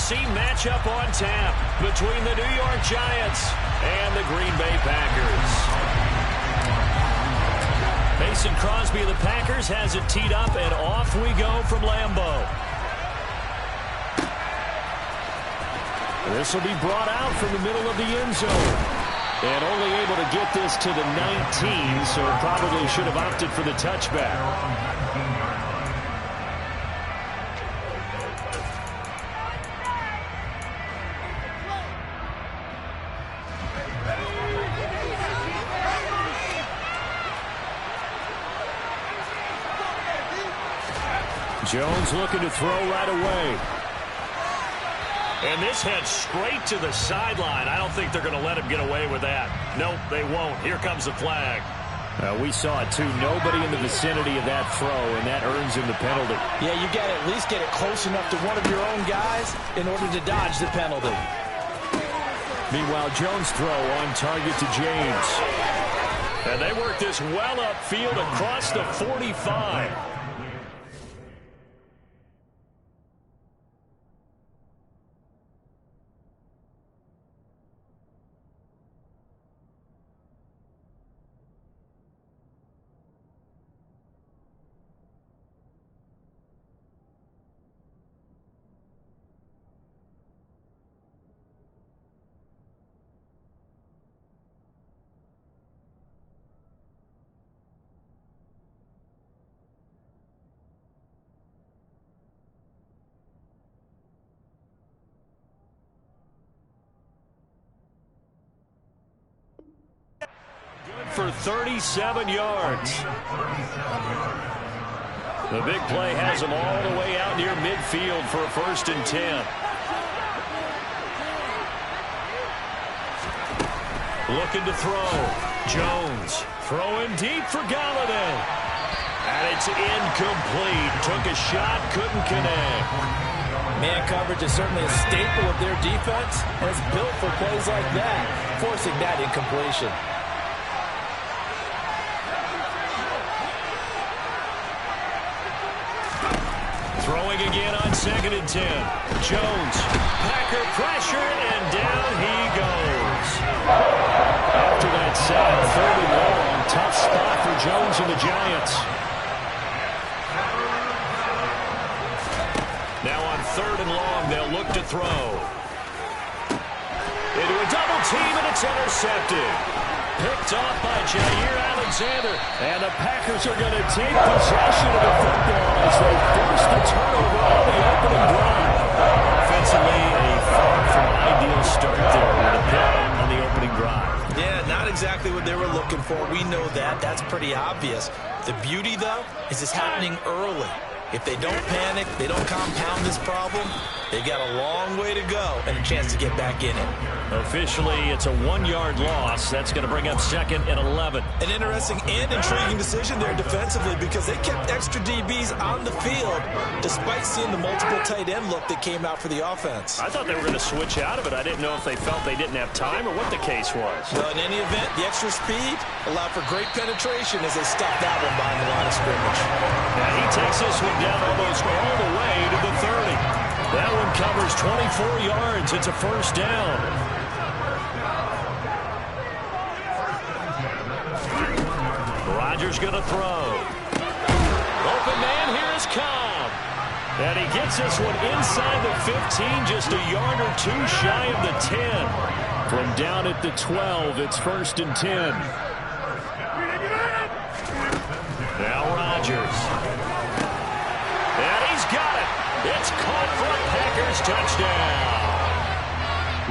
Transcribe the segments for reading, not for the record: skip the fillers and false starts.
NFC matchup on tap between the New York Giants and the Green Bay Packers. Mason Crosby of the Packers has it teed up, and off we go from Lambeau. This will be brought out from the middle of the end zone. And only able to get this to the 19, so probably should have opted for the touchback. Jones looking to throw right away. And this heads straight to the sideline. I don't think they're going to let him get away with that. Nope, they won't. Here comes the flag. We saw it, too. Nobody in the vicinity of that throw, and that earns him the penalty. Yeah, you got to at least get it close enough to one of your own guys in order to dodge the penalty. Meanwhile, Jones' throw on target to James. And they work this well upfield across the 45. For 37 yards. The big play has them all the way out near midfield for a 1st and 10. Looking to throw. Jones throwing deep for Golladay. And it's incomplete. Took a shot, couldn't connect. Man coverage is certainly a staple of their defense, and it's built for plays like that, forcing that incompletion. Throwing again on 2nd and 10. Jones, Packer pressure, and down he goes. After that sad 3rd and long, tough spot for Jones and the Giants. Now on 3rd and long, they'll look to throw. Into a double team, and it's intercepted. Picked off by Jair Alexander. And the Packers are going to take possession of the football as they force the turnover on the opening drive. Offensively, a far from ideal start there with a pick on the opening drive. Yeah, not exactly what they were looking for. We know that. That's pretty obvious. The beauty, though, is it's happening early. If they don't panic, they don't compound this problem, they've got a long way to go and a chance to get back in it. Officially, it's a 1-yard loss. That's going to bring up 2nd and 11. An interesting and intriguing decision there defensively because they kept extra DBs on the field despite seeing the multiple tight end look that came out for the offense. I thought they were going to switch out of it. I didn't know if they felt they didn't have time or what the case was. Well, in any event, the extra speed allowed for great penetration as they stopped that one behind the line of scrimmage. Now he takes this one down almost all the way to the 30. That one covers 24 yards. It's a 1st down. Rodgers going to throw. Open man, here is Cobb. And he gets this one inside the 15, just a yard or 2 shy of the 10. From down at the 12, it's 1st and 10. Now Rodgers. And he's got it. It's caught for a Packers touchdown.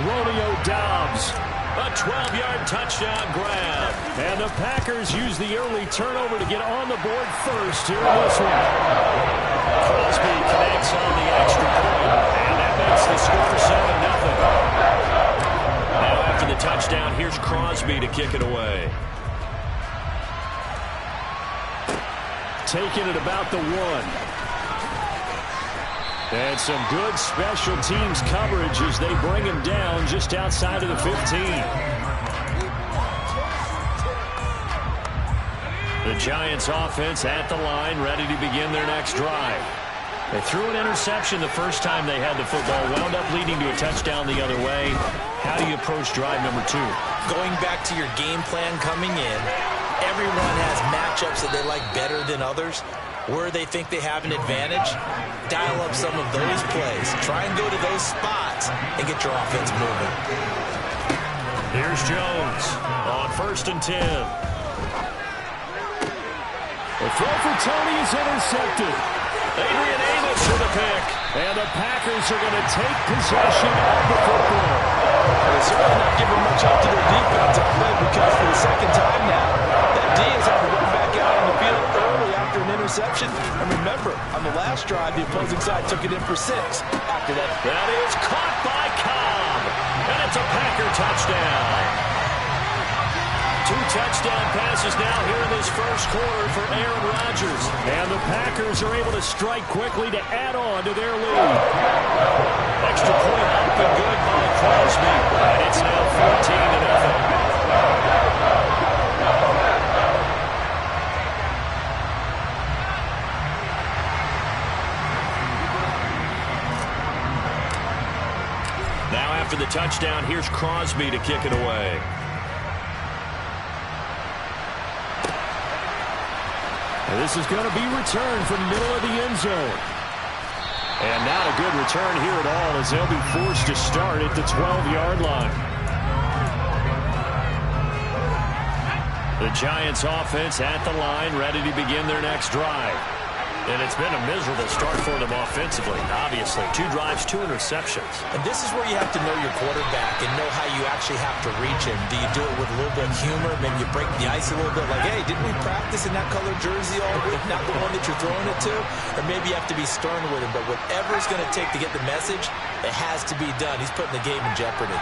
Romeo Doubs, a 12-yard touchdown grab. And the Packers use the early turnover to get on the board first here in this one. Crosby connects on the extra point, and that makes the score 7-0. Now after the touchdown, here's Crosby to kick it away. Taking it about the 1. And some good special teams coverage as they bring him down just outside of the 15. The Giants offense at the line, ready to begin their next drive. They threw an interception the first time they had the football, wound up leading to a touchdown the other way. How do you approach drive number 2? Going back to your game plan coming in, everyone has matchups that they like better than others. Where they think they have an advantage, dial up some of those plays. Try and go to those spots and get your offense moving. Here's Jones on 1st and 10. The throw for Tony is intercepted. Adrian Amos for the pick. And the Packers are going to take possession of the football. They're certainly not giving much up to their defense on play because for the second time now, that D has had to run back out on the field early after an interception. And remember, on the last drive, the opposing side took it in for 6. After that, that is caught by Cobb. And it's a Packer touchdown. 2 touchdown passes now here in this first quarter for Aaron Rodgers. And the Packers are able to strike quickly to add on to their lead. Extra point up and good by Crosby. And it's now 14-0. Now after the touchdown, here's Crosby to kick it away. And this is going to be returned from middle of the end zone. And not a good return here at all as they'll be forced to start at the 12-yard line. The Giants offense at the line, ready to begin their next drive. And it's been a miserable start for them offensively, obviously. 2 drives, 2 interceptions. And this is where you have to know your quarterback and know how you actually have to reach him. Do you do it with a little bit of humor? Maybe you break the ice a little bit like, hey, didn't we practice in that color jersey all week? Not the one that you're throwing it to? Or maybe you have to be stern with him. But whatever it's going to take to get the message, it has to be done. He's putting the game in jeopardy.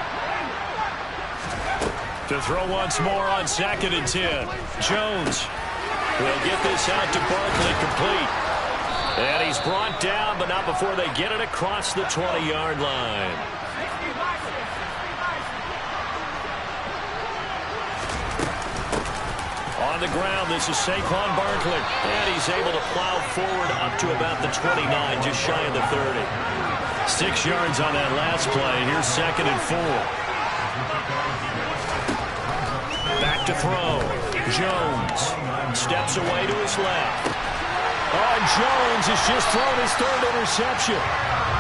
To throw once more on 2nd and 10. Jones will get this out to Barkley, complete. And he's brought down, but not before they get it across the 20-yard line. On the ground, this is Saquon Barkley. And he's able to plow forward up to about the 29, just shy of the 30. 6 yards on that last play. Here's 2nd and 4. Back to throw. Jones steps away to his left. Jones has just thrown his 3rd interception.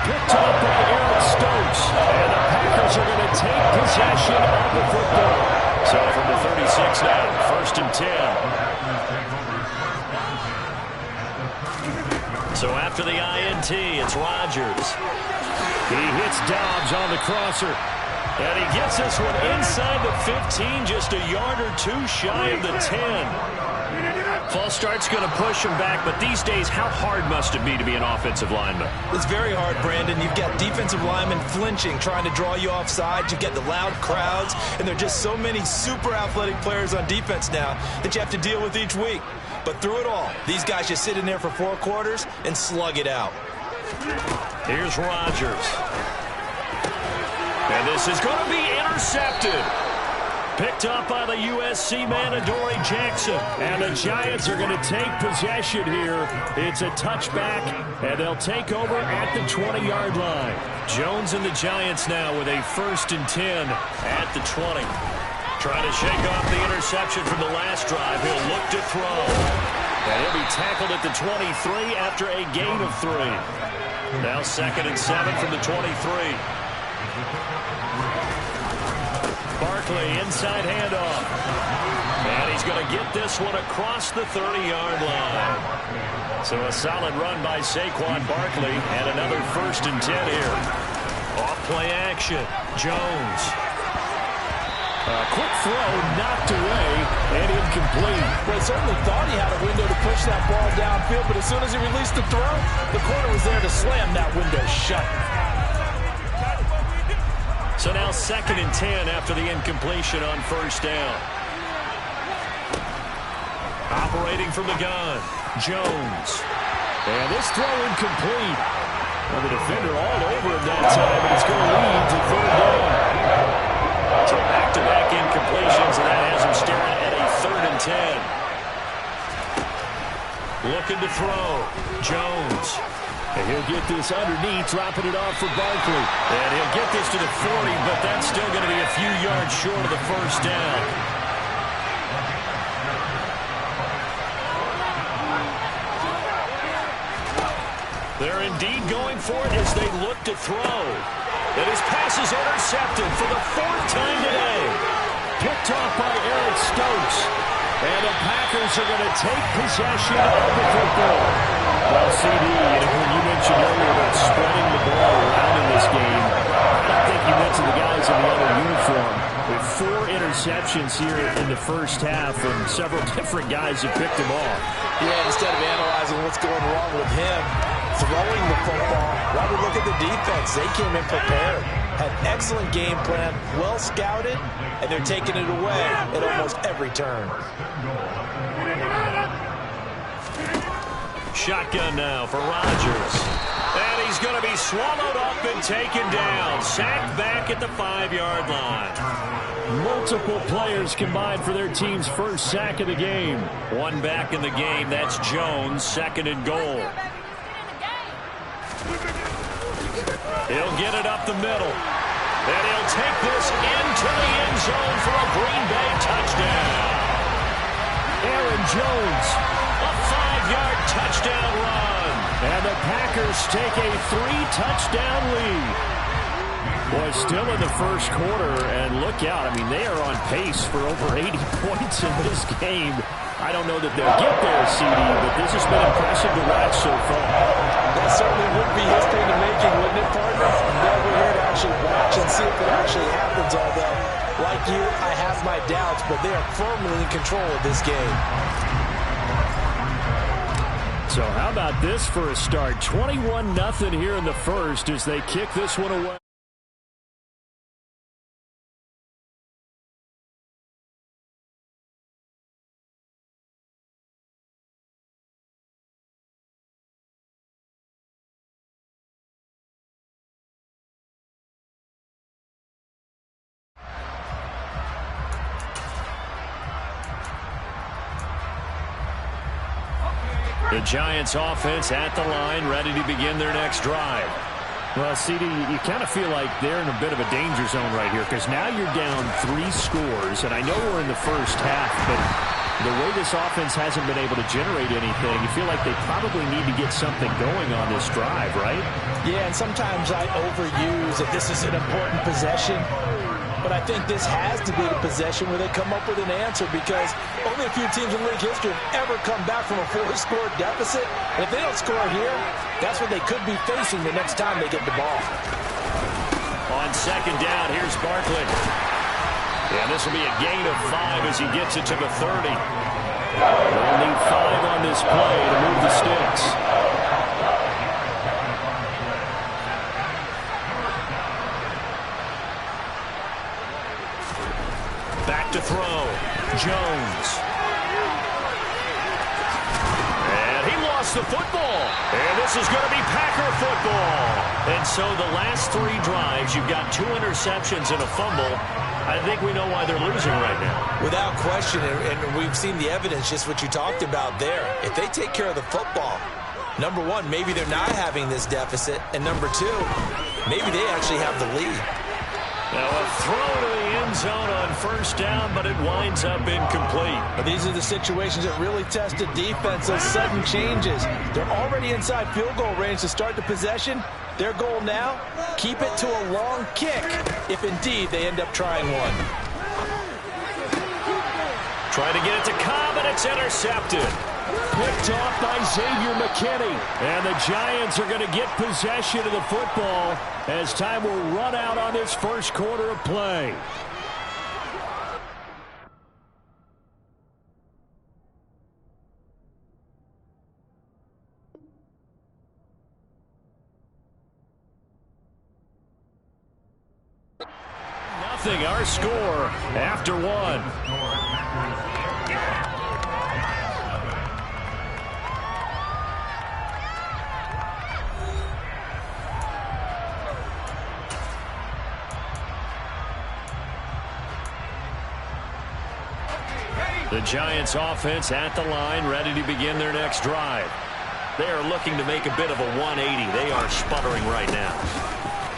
Picked up by Eric Stokes. And the Packers are going to take possession of the football. So from the 36 now, 1st and 10. So after the INT, it's Rodgers. He hits Dobbs on the crosser. And he gets this one inside the 15, just a yard or 2 shy of the 10. False start's going to push him back, but these days, how hard must it be to be an offensive lineman? It's very hard, Brandon. You've got defensive linemen flinching, trying to draw you offside. You've got the loud crowds, and there are just so many super athletic players on defense now that you have to deal with each week. But through it all, these guys just sit in there for 4 quarters and slug it out. Here's Rodgers. And this is going to be intercepted. Picked up by the USC man, Adoree Jackson. And the Giants are going to take possession here. It's a touchback, and they'll take over at the 20-yard line. Jones and the Giants now with a 1st and 10 at the 20. Trying to shake off the interception from the last drive. He'll look to throw. And he'll be tackled at the 23 after a gain of 3. Now 2nd and 7 from the 23. Barkley, inside handoff. And he's going to get this one across the 30-yard line. So a solid run by Saquon Barkley, and another 1st and 10 here. Off play action. Jones. A quick throw, knocked away, and incomplete. Well, he certainly thought he had a window to push that ball downfield, but as soon as he released the throw, the corner was there to slam that window shut. So now 2nd and 10 after the incompletion on 1st down. Operating from the gun, Jones. And this throw incomplete. Well, the defender all over him that time, and it's going to lead to 3rd down. So back-to-back incompletions, and that has him staring at a 3rd and 10. Looking to throw, Jones. And he'll get this underneath, dropping it off for Barkley. And he'll get this to the 40, but that's still going to be a few yards short of the first down. They're indeed going for it as they look to throw. And his pass is intercepted for the 4th time today. Picked off by Eric Stokes. And the Packers are going to take possession of the football. Well, CD, when you mentioned earlier about spreading the ball around in this game, I don't think you mentioned the guys in the other uniform. With 4 interceptions here in the first half, and several different guys have picked them off. Yeah, instead of analyzing what's going wrong with him, throwing the football, rather look at the defense. They came in prepared, had excellent game plan, well scouted, and they're taking it away at almost every turn. Shotgun now for Rodgers. And he's going to be swallowed up and taken down. Sacked back at the 5-yard line. Multiple players combined for their team's first sack of the game. One back in the game. That's Jones, 2nd and goal. He'll get it up the middle. And he'll take this into the end zone for a Green Bay touchdown. Aaron Jones, a 5-yard touchdown run. And the Packers take a 3-touchdown lead. Boy, still in the first quarter, and look out. I mean, they are on pace for over 80 points in this game. I don't know that they'll get there, CD, but this has been impressive to watch so far. That certainly would be history in the making, wouldn't it, partner? Now we're here to actually watch and see if it actually happens, although, like you, I have my doubts, but they are firmly in control of this game. So how about this for a start? 21-0 here in the first as they kick this one away. The Giants offense at the line, ready to begin their next drive. Well, CD, you kind of feel like they're in a bit of a danger zone right here because now you're down 3 scores, and I know we're in the first half, but the way this offense hasn't been able to generate anything, you feel like they probably need to get something going on this drive, right? Yeah, and sometimes I overuse that this is an important possession. But I think this has to be the possession where they come up with an answer because only a few teams in league history have ever come back from a 4-score deficit. And if they don't score here, that's what they could be facing the next time they get the ball. On 2nd down, here's Barkley. And this will be a gain of 5 as he gets it to the 30. They'll need 5 on this play to move the sticks. To throw, Jones. And he lost the football. And this is going to be Packer football. And so the last 3 drives, you've got 2 interceptions and a fumble. I think we know why they're losing right now. Without question, and we've seen the evidence, just what you talked about there. If they take care of the football, number 1, maybe they're not having this deficit. And number 2, maybe they actually have the lead. Now a throw to the end zone on 1st down, but it winds up incomplete. But these are the situations that really test a defense, those sudden changes. They're already inside field goal range to start the possession. Their goal now, keep it to a long kick, if indeed they end up trying one. Trying to get it to Cobb, and it's intercepted. Picked off by Xavier McKinney. And the Giants are going to get possession of the football as time will run out on this first quarter of play. Nothing, our score after 1. The Giants offense at the line, ready to begin their next drive. They are looking to make a bit of a 180. They are sputtering right now.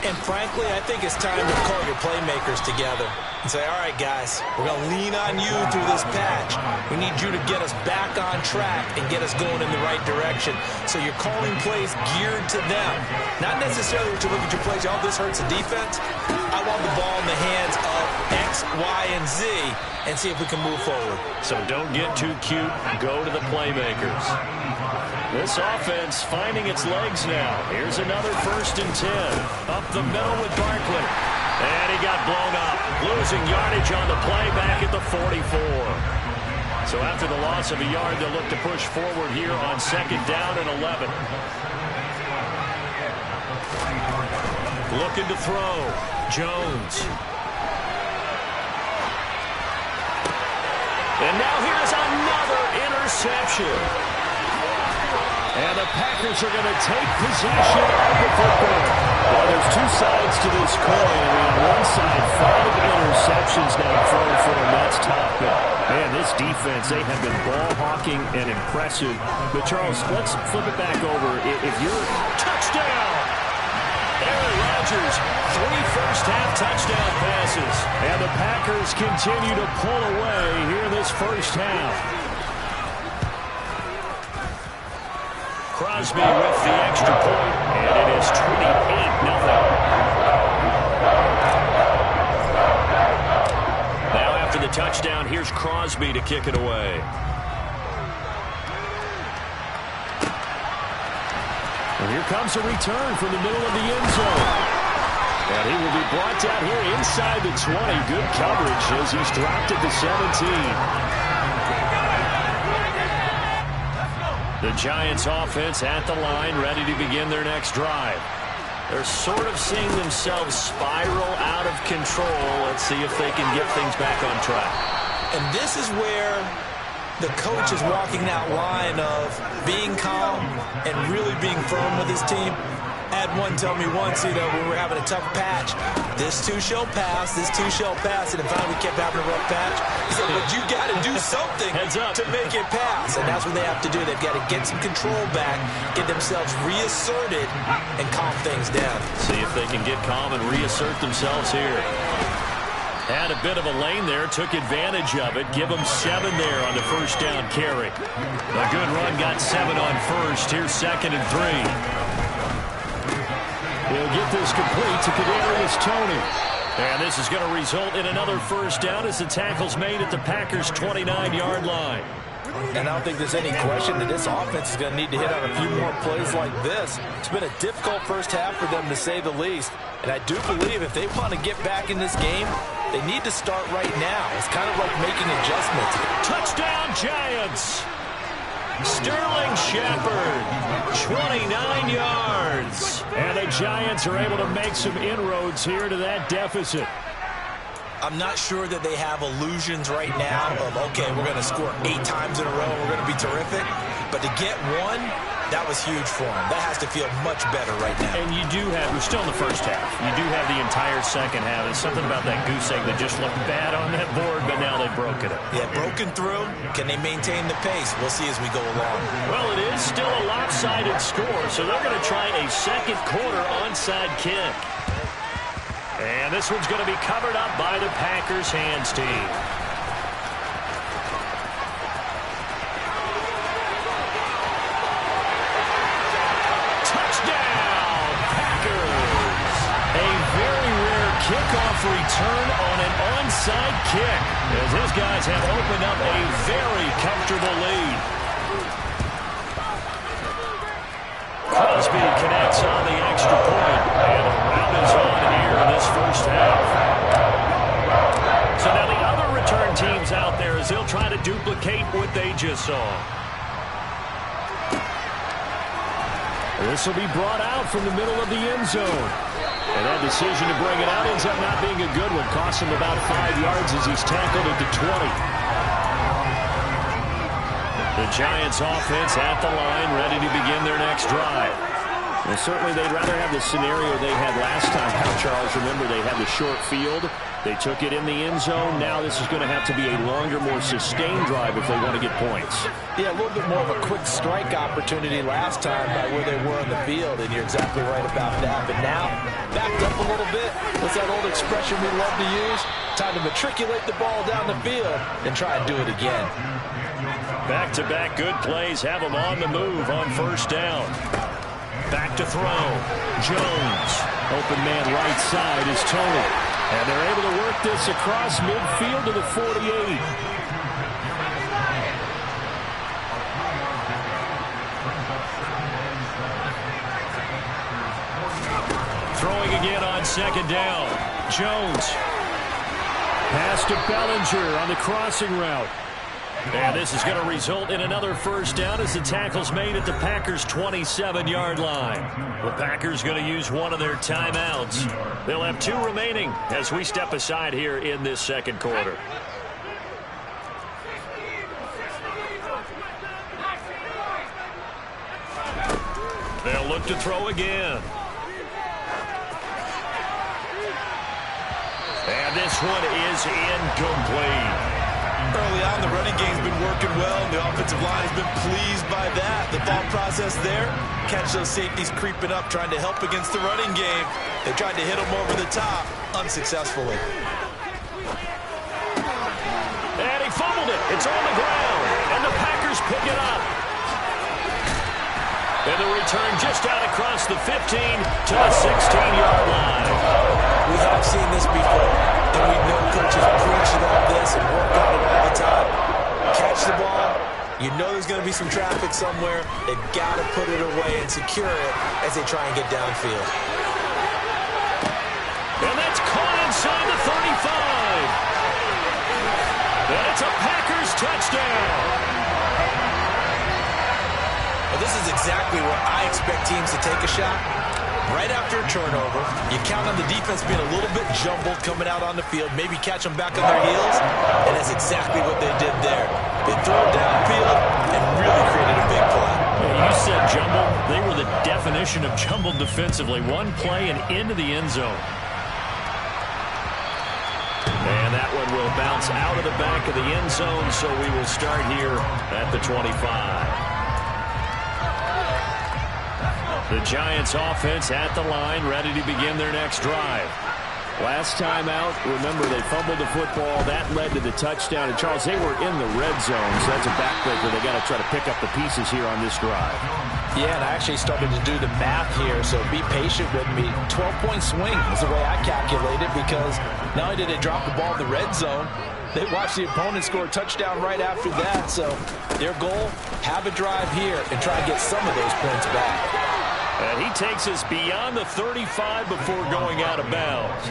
And frankly, I think it's time to call your playmakers together and say, all right, guys, we're going to lean on you through this patch. We need you to get us back on track and get us going in the right direction. So you're calling plays geared to them. Not necessarily to look at your plays, oh, this hurts the defense. I want the ball in the hands of X, Y, and Z and see if we can move forward. So don't get too cute. Go to the playmakers. This offense finding its legs now. Here's another 1st and 10. Up the middle with Barkley. And he got blown up. Losing yardage on the play back at the 44. So after the loss of a yard, they'll look to push forward here on 2nd down and 11. Looking to throw. Jones. And now here's another interception. And the Packers are going to take possession of the football. Well, there's two sides to this coin. On one side, 5 interceptions now thrown for them. That's tough. But, man, this defense, they have been ball hawking and impressive. But, Charles, let's flip it back over. If you're touchdown, Aaron Rodgers, 3 first-half touchdown passes. And the Packers continue to pull away here in this first half. Crosby with the extra point, and it is 28-0. Now after the touchdown, here's Crosby to kick it away. And here comes a return from the middle of the end zone. And he will be brought down here inside the 20. Good coverage as he's dropped at the 17. The Giants offense at the line, ready to begin their next drive. They're sort of seeing themselves spiral out of control. Let's see if they can get things back on track. And this is where the coach is walking that line of being calm and really being firm with his team. I had one tell me once, when we were having a tough patch, this too shall pass, this too shall pass, and finally we kept having a rough patch. He said, but you got to do something to make it pass, and that's what they have to do. They've got to get some control back, get themselves reasserted, and calm things down. See if they can get calm and reassert themselves here. Had a bit of a lane there, took advantage of it. Give them 7 there on the first down carry. A good run, got 7 on first. Here's 2nd and 3. He'll get this complete to Kadarius Toney. And this is going to result in another first down as the tackle's made at the Packers' 29-yard line. And I don't think there's any question that this offense is going to need to hit on a few more plays like this. It's been a difficult first half for them, to say the least. And I do believe if they want to get back in this game, they need to start right now. It's kind of like making adjustments. Touchdown, Giants! Sterling Shepard, 29 yards. And the Giants are able to make some inroads here to that deficit. I'm not sure that they have illusions right now of, okay, we're going to score 8 times in a row and we're going to be terrific. But to get one, that was huge for them. That has to feel much better right now. And you do have, we're still in the first half. You do have the entire second half. There's something about that goose egg that just looked bad on that board, but now they've broken it. Yeah, broken through. Can they maintain the pace? We'll see as we go along. Well, it is still a lopsided score, so they're going to try a second quarter onside kick. And this one's going to be covered up by the Packers hands team. Touchdown, Packers! A very rare kickoff return on an onside kick, as these guys have opened up a very comfortable lead. Crosby connects on the extra point, and the round is on here in this first half. So now the other return teams out there as they'll try to duplicate what they just saw. This will be brought out from the middle of the end zone. And that decision to bring it out ends up not being a good one. Costs him about 5 yards as he's tackled at the 20. The Giants offense at the line, ready to begin their next drive. And certainly they'd rather have the scenario they had last time. How, Charles, remember they had the short field. They took it in the end zone. Now this is going to have to be a longer, more sustained drive if they want to get points. Yeah, a little bit more of a quick strike opportunity last time by where they were on the field, and you're exactly right about that. But now, backed up a little bit. What's that old expression we love to use? Time to matriculate the ball down the field and try and do it again. Back-to-back good plays have them on the move on first down. Back to throw. Jones. Open man right side is Tony. And they're able to work this across midfield to the 48. Throwing again on second down. Jones. Pass to Bellinger on the crossing route. And this is going to result in another first down as the tackle's made at the Packers' 27-yard line. The Packers going to use one of their timeouts. They'll have 2 remaining as we step aside here in this second quarter. They'll look to throw again. And this one is incomplete. Early on, the running game's been working well, and the offensive line's been pleased by that. The thought process there, catch those safeties creeping up, trying to help against the running game. They tried to hit them over the top, unsuccessfully. And he fumbled it. It's on the ground, and the Packers pick it up. And the return just out across the 15 to the 16-yard line. We have seen this before, and we know coaches preach about this and work on it all the time. Catch the ball. You know there's going to be some traffic somewhere. They've got to put it away and secure it as they try and get downfield. And that's caught inside the 35. And it's a Packers touchdown. Well, this is exactly where I expect teams to take a shot. Right after a turnover, you count on the defense being a little bit jumbled coming out on the field, maybe catch them back on their heels, and that's exactly what they did there. They threw it downfield and really created a big play. Yeah, you said jumbled. They were the definition of jumbled defensively. One play and into the end zone. And that one will bounce out of the back of the end zone, so we will start here at the 25. The Giants offense at the line, ready to begin their next drive. Last time out, remember they fumbled the football. That led to the touchdown. And Charles, they were in the red zone, so that's a backbreaker. They got to try to pick up the pieces here on this drive. Yeah, and I actually started to do the math here, so be patient with me. 12-point swing is the way I calculate it, because not only did they drop the ball in the red zone, they watched the opponent score a touchdown right after that. So their goal, have a drive here and try to get some of those points back. And he takes us beyond the 35 before going out of bounds.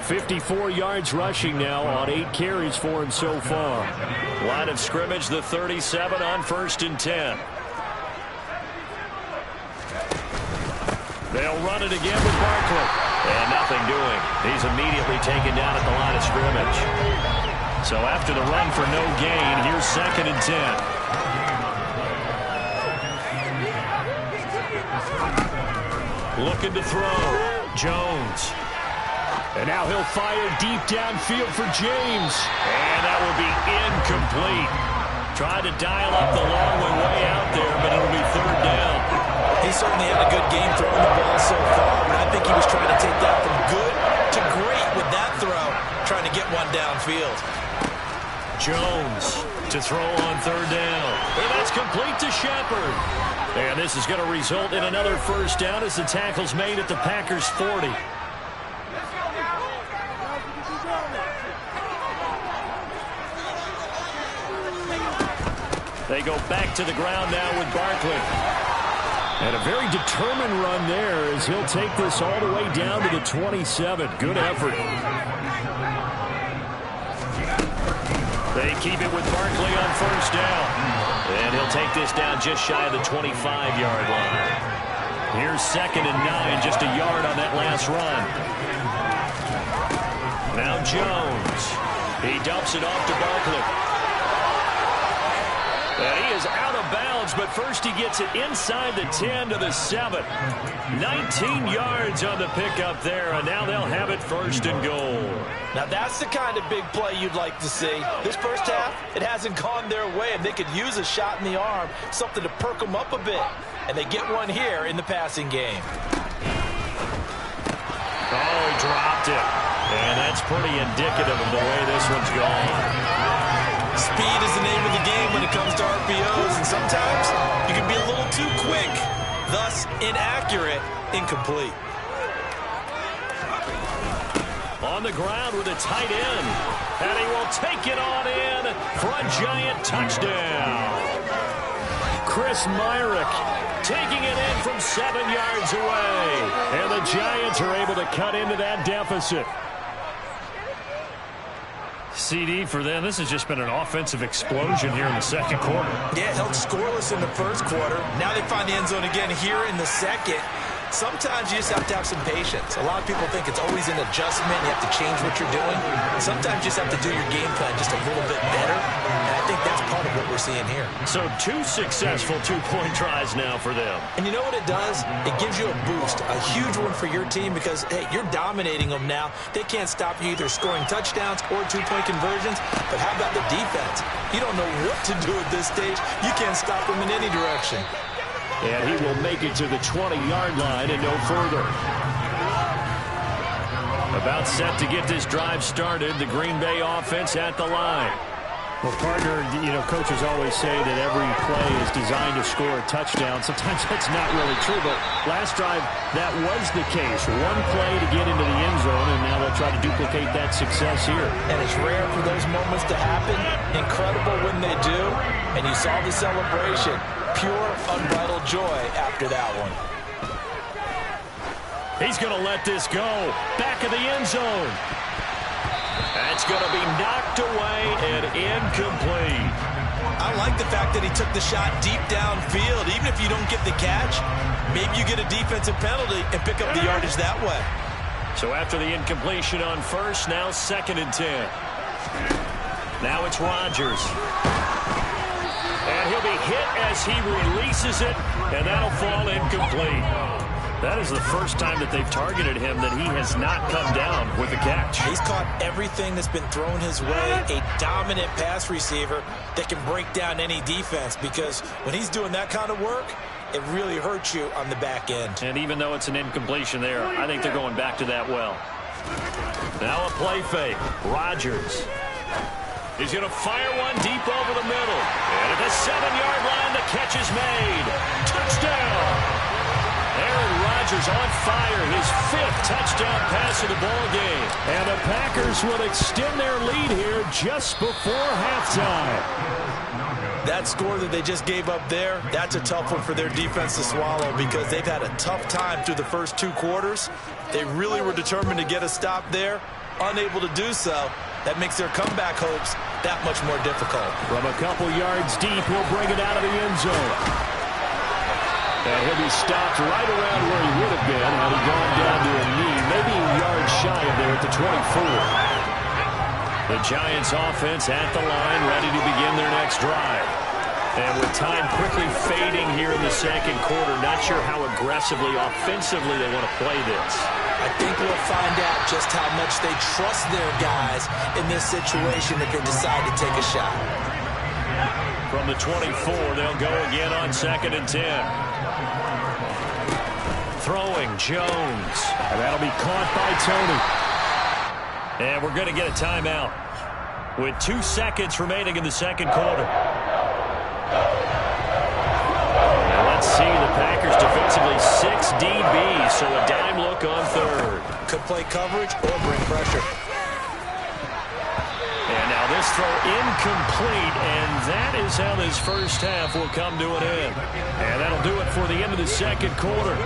54 yards rushing now on 8 carries for him so far. Line of scrimmage, the 37 on 1st and 10. They'll run it again with Barkley. And nothing doing. He's immediately taken down at the line of scrimmage. So after the run for no gain, here's 2nd and 10. Looking to throw. Jones. And now he'll fire deep downfield for James. And that will be incomplete. Tried to dial up the long way out there, but it'll be 3rd down. He certainly had a good game throwing the ball so far, but I think he was trying to take that from good to great with that throw, trying to get one downfield. Jones to throw on 3rd down. And that's complete to Shepard. And this is going to result in another first down as the tackle's made at the Packers' 40. They go back to the ground now with Barkley. And a very determined run there as he'll take this all the way down to the 27. Good effort. They keep it with Barkley on 1st down. And he'll take this down just shy of the 25-yard line. Here's 2nd and 9, just a yard on that last run. Now Jones. He dumps it off to Barkley. And he is out of bounds involved, but first he gets it inside the 10 to the 7. 19 yards on the pickup there, and now they'll have it 1st and goal. Now that's the kind of big play you'd like to see. This first half, it hasn't gone their way, and they could use a shot in the arm, something to perk them up a bit. And they get one here in the passing game. Oh, he dropped it. And that's pretty indicative of the way this one's gone. Speed is the name of the game when it comes to RPOs, and sometimes you can be a little too quick, thus inaccurate, incomplete. On the ground with a tight end, and he will take it on in for a Giant touchdown. Chris Myrick taking it in from 7 yards away, and the Giants are able to cut into that deficit. CD for them. This has just been an offensive explosion here in the second quarter. Yeah, held scoreless in the first quarter. Now they find the end zone again here in the second. Sometimes you just have to have some patience. A lot of people think it's always an adjustment. You have to change what you're doing. Sometimes you just have to do your game plan just a little bit better. And I think that's part of what we're seeing here. So 2 successful two-point tries now for them. And you know what it does? It gives you a boost, a huge one for your team because, hey, you're dominating them now. They can't stop you either scoring touchdowns or two-point conversions. But how about the defense? You don't know what to do at this stage. You can't stop them in any direction. And he will make it to the 20-yard line and no further. About set to get this drive started, the Green Bay offense at the line. Well, partner, coaches always say that every play is designed to score a touchdown. Sometimes that's not really true, but last drive, that was the case. One play to get into the end zone, and now they'll try to duplicate that success here. And it's rare for those moments to happen. Incredible when they do. And you saw the celebration. Pure, unbridled joy after that one. He's going to let this go. Back of the end zone. That's going to be knocked away and incomplete. I like the fact that he took the shot deep downfield. Even if you don't get the catch, maybe you get a defensive penalty and pick up the yardage that way. So after the incompletion on first, now 2nd and 10. Now it's Rodgers. And he'll be hit as he releases it, and that'll fall incomplete. That is the first time that they've targeted him that he has not come down with a catch. He's caught everything that's been thrown his way, a dominant pass receiver that can break down any defense because when he's doing that kind of work, it really hurts you on the back end. And even though it's an incompletion there, I think they're going back to that well. Now a play fake. Rodgers. He's going to fire one deep over the middle. And at the 7-yard line, the catch is made. Touchdown! Aaron Rodgers on fire, his 5th touchdown pass of the ball game. And the Packers will extend their lead here just before halftime. That score that they just gave up there, that's a tough one for their defense to swallow because they've had a tough time through the first 2 quarters. They really were determined to get a stop there, unable to do so. That makes their comeback hopes that much more difficult. From a couple yards deep, he'll bring it out of the end zone. And he'll be stopped right around where he would have been had he gone down to a knee, maybe a yard shy of there at the 24. The Giants offense at the line, ready to begin their next drive. And with time quickly fading here in the second quarter, not sure how aggressively, offensively they want to play this. I think we'll find out just how much they trust their guys in this situation if they decide to take a shot. From the 24, they'll go again on 2nd and 10. Throwing Jones. And that'll be caught by Tony. And we're going to get a timeout with 2 seconds remaining in the second quarter. And let's see the Packers defensively 6 DBs, so a dime look on 3rd. Could play coverage or bring pressure. And now this throw incomplete, and that is how this first half will come to an end. And that'll do it for the end of the second quarter.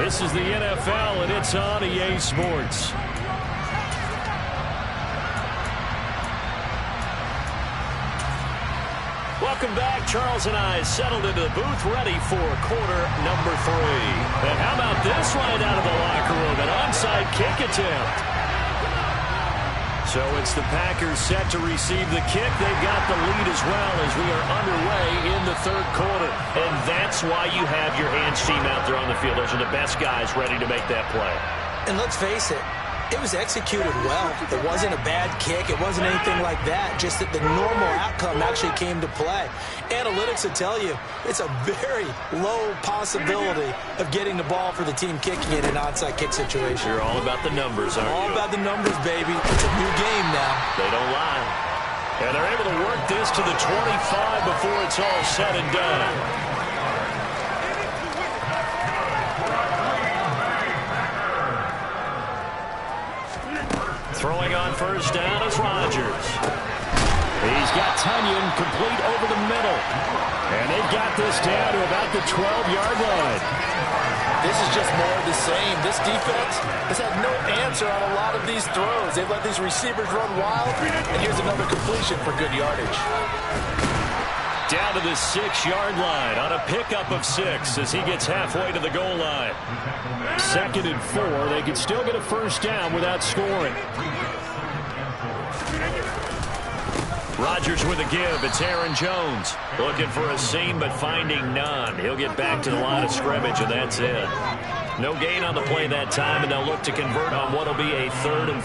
This is the NFL, and it's on EA Sports. Welcome back. Charles and I settled into the booth, ready for quarter number 3. And how about this right out of the locker room? An onside kick attempt. So it's the Packers set to receive the kick. They've got the lead as well as we are underway in the third quarter. And that's why you have your hands team out there on the field. Those are the best guys ready to make that play. And let's face it, it was executed well. It wasn't a bad kick. It wasn't anything like that. Just that the normal outcome actually came to play. Analytics will tell you it's a very low possibility of getting the ball for the team kicking it in an onside kick situation. You're all about the numbers, aren't you? All about the numbers, baby. It's a new game now. They don't lie. And they're able to work this to the 25 before it's all said and done. Throwing on first down is Rodgers. He's got Tunyon complete over the middle. And they've got this down to about the 12-yard line. This is just more of the same. This defense has had no answer on a lot of these throws. They've let these receivers run wild. And here's another completion for good yardage. Down to the 6-yard line on a pickup of 6 as he gets halfway to the goal line. 2nd and 4. They could still get a first down without scoring. Rodgers with a give. It's Aaron Jones. Looking for a seam, but finding none. He'll get back to the line of scrimmage, and that's it. No gain on the play that time, and they'll look to convert on what will be a 3rd and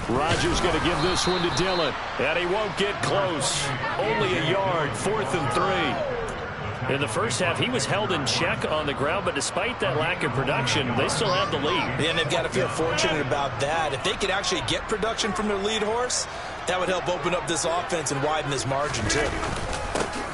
4. Rodgers going to give this one to Dillon, and he won't get close. Only a yard, 4th and 3. In the first half, he was held in check on the ground, but despite that lack of production, they still have the lead. Yeah, and they've got to feel fortunate about that. If they could actually get production from their lead horse, that would help open up this offense and widen this margin, too.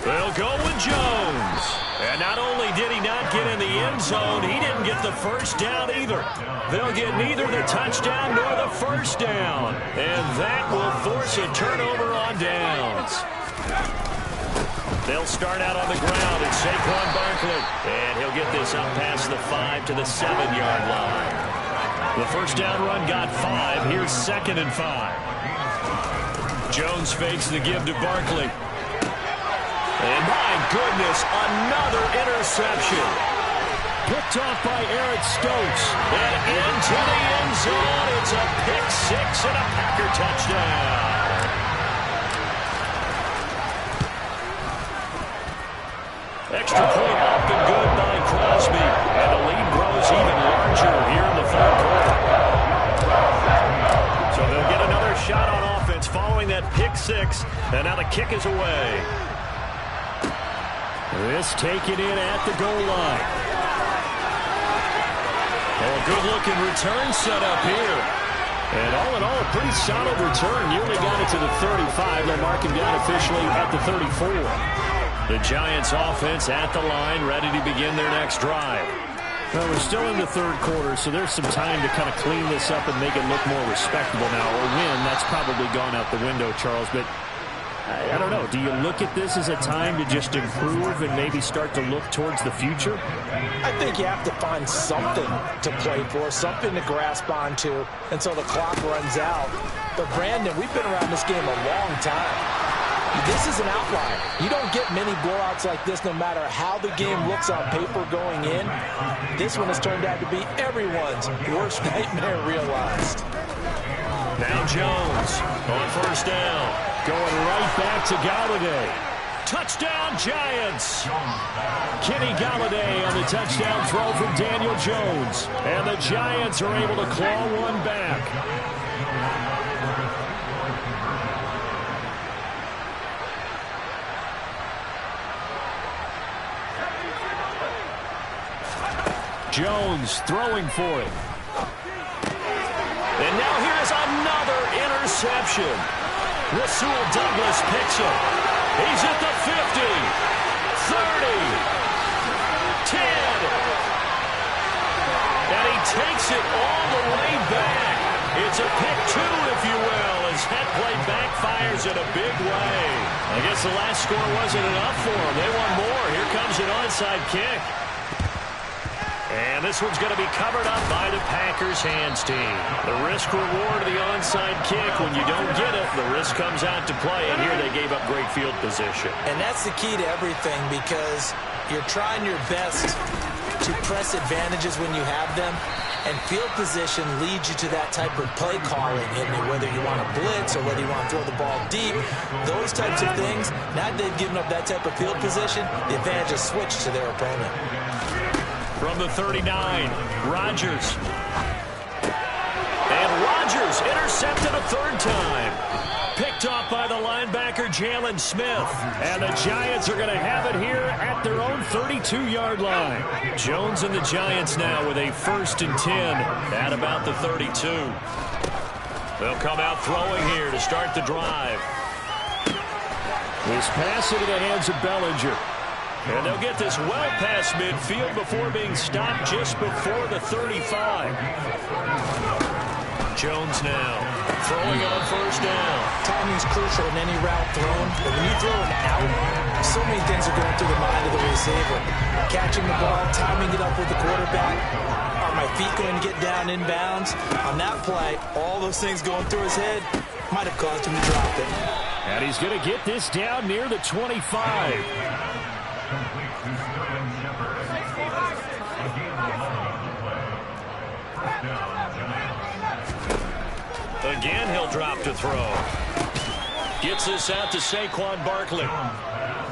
They'll go with Jones. And not only did he not get in the end zone, he didn't get the first down either. They'll get neither the touchdown nor the first down. And that will force a turnover on downs. They'll start out on the ground. It's Saquon Barkley. And he'll get this up past the 5 to the 7-yard line. The first down run got 5. Here's 2nd and 5. Jones fakes the give to Barkley. And my goodness, another interception. Picked off by Eric Stokes. And into the end zone. It's a pick 6 and a Packer touchdown. Extra point up and good by Crosby. And the lead grows even larger here in the third quarter. So they'll get another shot on offense following that pick 6. And now the kick is away. This taken in at the goal line. Oh, a good-looking return set up here. And all in all, a pretty solid return. Nearly got it to the 35. They'll mark him down officially at the 34. The Giants offense at the line, ready to begin their next drive. Well, we're still in the third quarter, so there's some time to kind of clean this up and make it look more respectable now. Or win, that's probably gone out the window, Charles. But I don't know. Do you look at this as a time to just improve and maybe start to look towards the future? I think you have to find something to play for, something to grasp onto until the clock runs out. But, Brandon, we've been around this game a long time. This is an outlier. You don't get many blowouts like this no matter how the game looks on paper going in. This one has turned out to be everyone's worst nightmare realized. Now Jones on first down. Going right back to Golladay. Touchdown, Giants. Kenny Golladay on the touchdown throw from Daniel Jones. And the Giants are able to claw one back. Jones throwing for it. And now here's another interception. Rasul Douglas picks it. He's at the 50, 30, 10. And he takes it all the way back. It's a pick 2, if you will, as that play backfires in a big way. I guess the last score wasn't enough for them. They want more. Here comes an onside kick. And this one's going to be covered up by the Packers hands team. The risk-reward of the onside kick, when you don't get it, the risk comes out to play, and here they gave up great field position. And that's the key to everything, because you're trying your best to press advantages when you have them, And field position leads you to that type of play calling, whether you want to blitz or whether you want to throw the ball deep. Those types of things, now that they've given up that type of field position, the advantage is switched to their opponent. From the 39, Rodgers. And Rodgers intercepted a third time. Picked off by the linebacker, Jalen Smith. And the Giants are going to have it here at their own 32-yard line. Jones and the Giants now with a 1st and 10 at about the 32. They'll come out throwing here to start the drive. This pass into the hands of Bellinger. And they'll get this well past midfield before being stopped just before the 35. Jones now throwing on 1st down. Timing's crucial in any route thrown, but when you throw an out, so many things are going through the mind of the receiver. Catching the ball, timing it up with the quarterback. Are my feet going to get down inbounds? On that play, all those things going through his head might have caused him to drop it. And he's going to get this down near the 25. Again, he'll drop to throw. Gets this out to Saquon Barkley.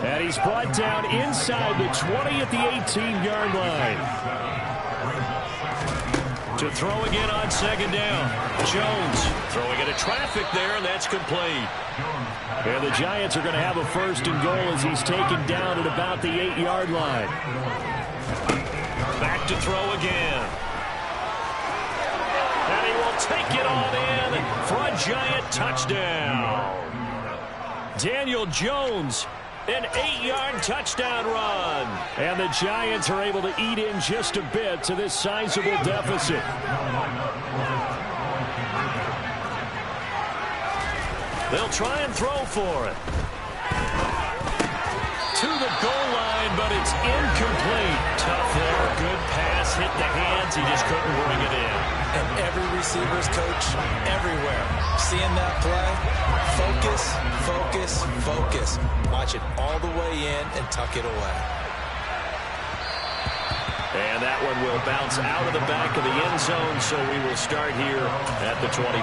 And he's brought down inside the 20 at the 18-yard line. To throw again on 2nd down. Jones throwing into traffic there, and that's complete. And the Giants are going to have a 1st and goal as he's taken down at about the 8-yard line. Back to throw again. And he will take it on in for a Giant touchdown. Daniel Jones, an 8-yard touchdown run. And the Giants are able to eat in just a bit to this sizable deficit. They'll try and throw for it. To the goal line, but it's incomplete. Tough there. Good pass. Hit the hands. He just couldn't bring it in. And every receiver's coach everywhere seeing that play. Focus, focus, focus. Watch it all the way in and tuck it away. And that one will bounce out of the back of the end zone, so we will start here at the 25.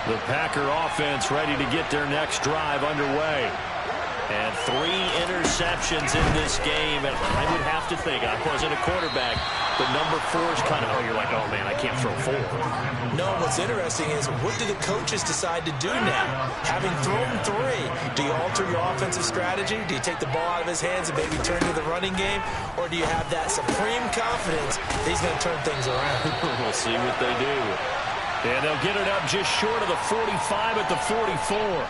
The Packer offense ready to get their next drive underway. And 3 interceptions in this game, and I would have to think, I wasn't a quarterback, but number 4 is kind of, you're like, oh man, I can't throw 4. No, what's interesting is, what do the coaches decide to do now? Having thrown 3, do you alter your offensive strategy? Do you take the ball out of his hands and maybe turn to the running game? Or do you have that supreme confidence that he's going to turn things around? We'll see what they do. And they'll get it up just short of the 45 at the 44.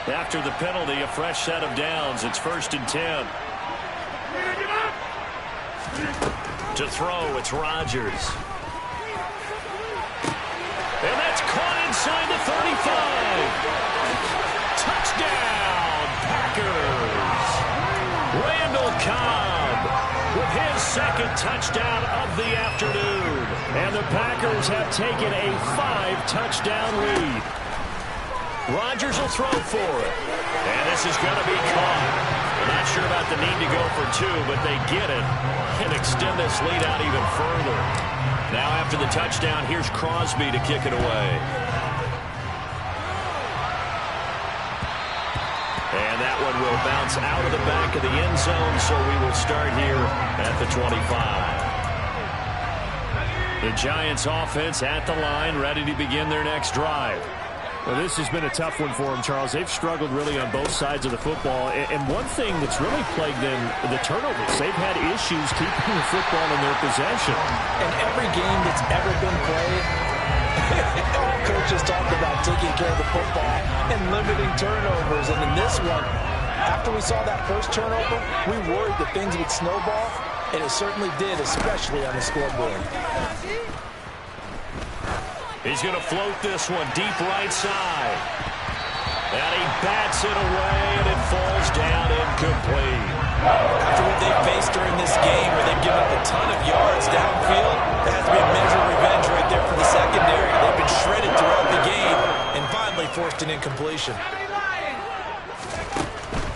After the penalty, a fresh set of downs. It's 1st and 10. To throw, it's Rodgers. And that's caught inside the 35. Touchdown, Packers. Randall Cobb with his 2nd touchdown of the afternoon. And the Packers have taken a 5-touchdown lead. Rodgers will throw for it. And this is going to be caught. We're not sure about the need to go for 2, but they get it and extend this lead out even further. Now after the touchdown, here's Crosby to kick it away. And that one will bounce out of the back of the end zone, so we will start here at the 25. The Giants offense at the line, ready to begin their next drive. Well, this has been a tough one for them, Charles. They've struggled really on both sides of the football. And one thing that's really plagued them, the turnovers. They've had issues keeping the football in their possession. In every game that's ever been played, all coaches talk about taking care of the football and limiting turnovers. And in this one, after we saw that first turnover, we worried that things would snowball, and it certainly did, especially on the scoreboard. He's going to float this one deep right side. And he bats it away, and it falls down incomplete. After what they've faced during this game, where they've given up a ton of yards downfield, that has to be a measure of revenge right there for the secondary. They've been shredded throughout the game and finally forced an incompletion.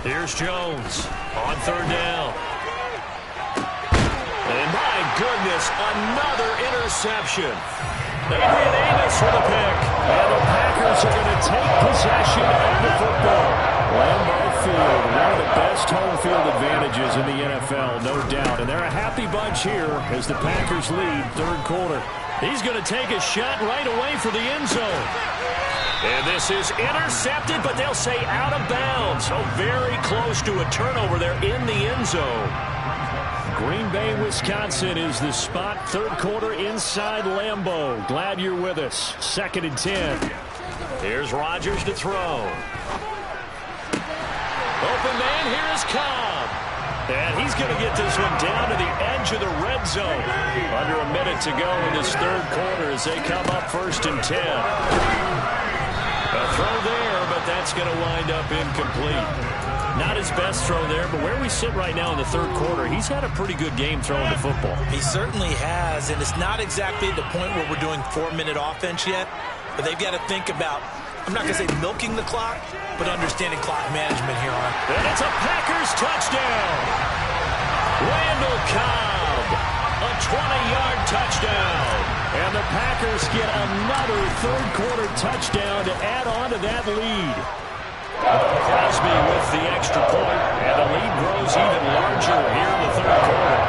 Here's Jones on 3rd down. And my goodness, another interception. Adrian Amos for the pick. And the Packers are going to take possession of the football. Lambeau Field, one of the best home field advantages in the NFL, no doubt. And they're a happy bunch here as the Packers lead third quarter. He's going to take a shot right away for the end zone. And this is intercepted, but they'll say out of bounds. So very close to a turnover there in the end zone. Green Bay, Wisconsin is the spot. Third quarter inside Lambeau. Glad you're with us. 2nd and 10. Here's Rodgers to throw. Open man, here is Cobb. And he's going to get this one down to the edge of the red zone. Under a minute to go in this third quarter as they come up 1st and 10. A throw there, but that's going to wind up incomplete. Not his best throw there, but where we sit right now in the third quarter, he's had a pretty good game throwing the football. He certainly has, and it's not exactly at the point where we're doing 4-minute offense yet, but they've got to think about, I'm not going to say milking the clock, but understanding clock management here on. And it's a Packers touchdown. Randall Cobb, a 20-yard touchdown. And the Packers get another third quarter touchdown to add on to that lead. Crosby with the extra point, and the lead grows even larger here in the third quarter.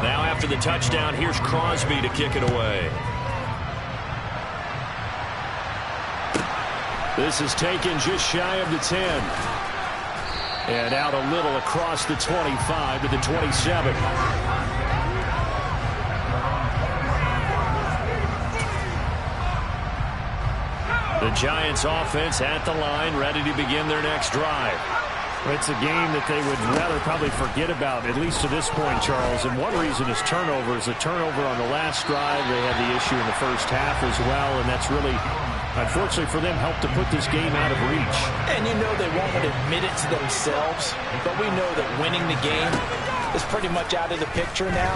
Now after the touchdown, here's Crosby to kick it away. This is taken just shy of the 10. And out a little across the 25 to the 27. The Giants offense at the line, ready to begin their next drive. It's a game that they would rather probably forget about, at least to this point, Charles. And one reason is turnovers. A turnover on the last drive. They had the issue in the first half as well, and that's really, unfortunately for them, helped to put this game out of reach. And you know they won't admit it to themselves, but we know that winning the game is pretty much out of the picture now.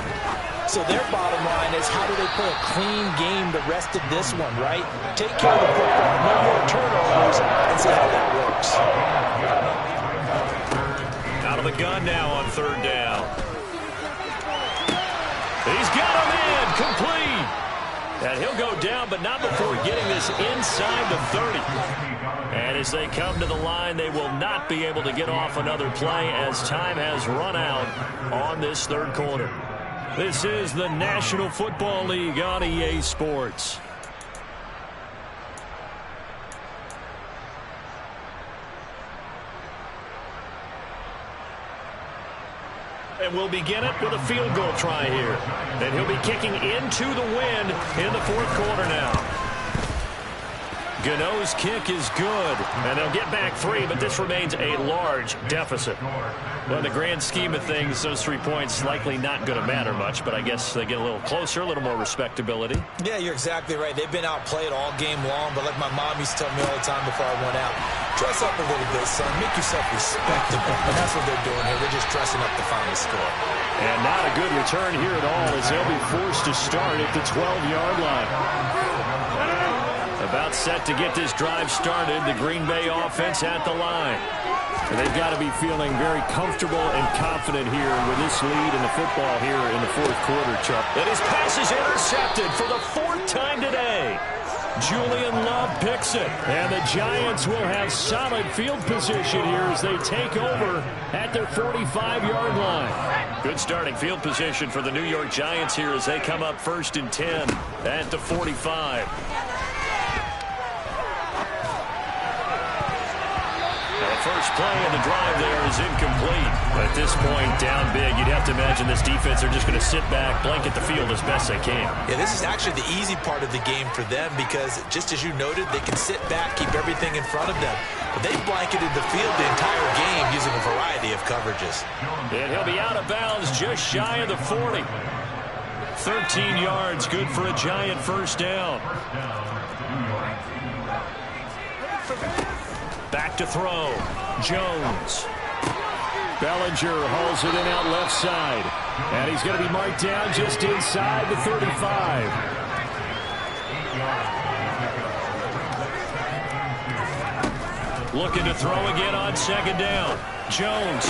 So their bottom line is, how do they play a clean game the rest of this one, right? Take care of the football, no more turnovers, and see how that works. Out of the gun now on third down. He's got him in, complete. And he'll go down, but not before getting this inside the 30. And as they come to the line, they will not be able to get off another play as time has run out on this third quarter. This is the National Football League on EA Sports. And we'll begin it with a field goal try here. And he'll be kicking into the wind in the fourth quarter now. Gano's kick is good, and they'll get back 3, but this remains a large deficit. Well, in the grand scheme of things, those 3 points likely not going to matter much, but I guess they get a little closer, a little more respectability. Yeah, you're exactly right. They've been outplayed all game long, but like my mom used to tell me all the time before I went out, dress up a little bit, son. Make yourself respectable. And that's what they're doing here. They're just dressing up the final score. And not a good return here at all as they'll be forced to start at the 12-yard line. About set to get this drive started, the Green Bay offense at the line. And they've got to be feeling very comfortable and confident here with this lead in the football here in the fourth quarter, Chuck. And his pass is intercepted for the 4th time today. Julian Love picks it. And the Giants will have solid field position here as they take over at their 45-yard line. Good starting field position for the New York Giants here as they come up 1st and 10 at the 45. First play of the drive there is incomplete. But at this point, down big, you'd have to imagine this defense are just going to sit back, blanket the field as best they can. Yeah, this is actually the easy part of the game for them because, just as you noted, they can sit back, keep everything in front of them. But they've blanketed the field the entire game using a variety of coverages. And he'll be out of bounds just shy of the 40. 13 yards, good for a Giant first down. Back to throw. Jones. Bellinger hauls it in out left side. And he's going to be marked down just inside the 35. Looking to throw again on second down. Jones.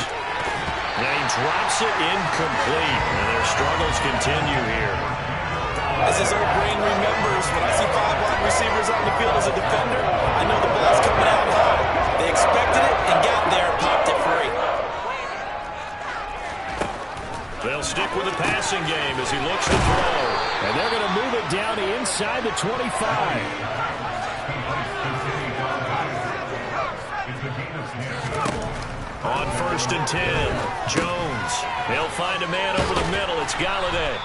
drops it incomplete. And their struggles continue here. As his old brain remembers, when I see 5 wide receivers on the field as a defender, I know the ball's coming out high. They expected it and got there and popped it free. They'll stick with the passing game as he looks to throw. And they're going to move it down to inside the 25. On 1st and 10, Jones. He'll find a man over the middle. It's Galladay.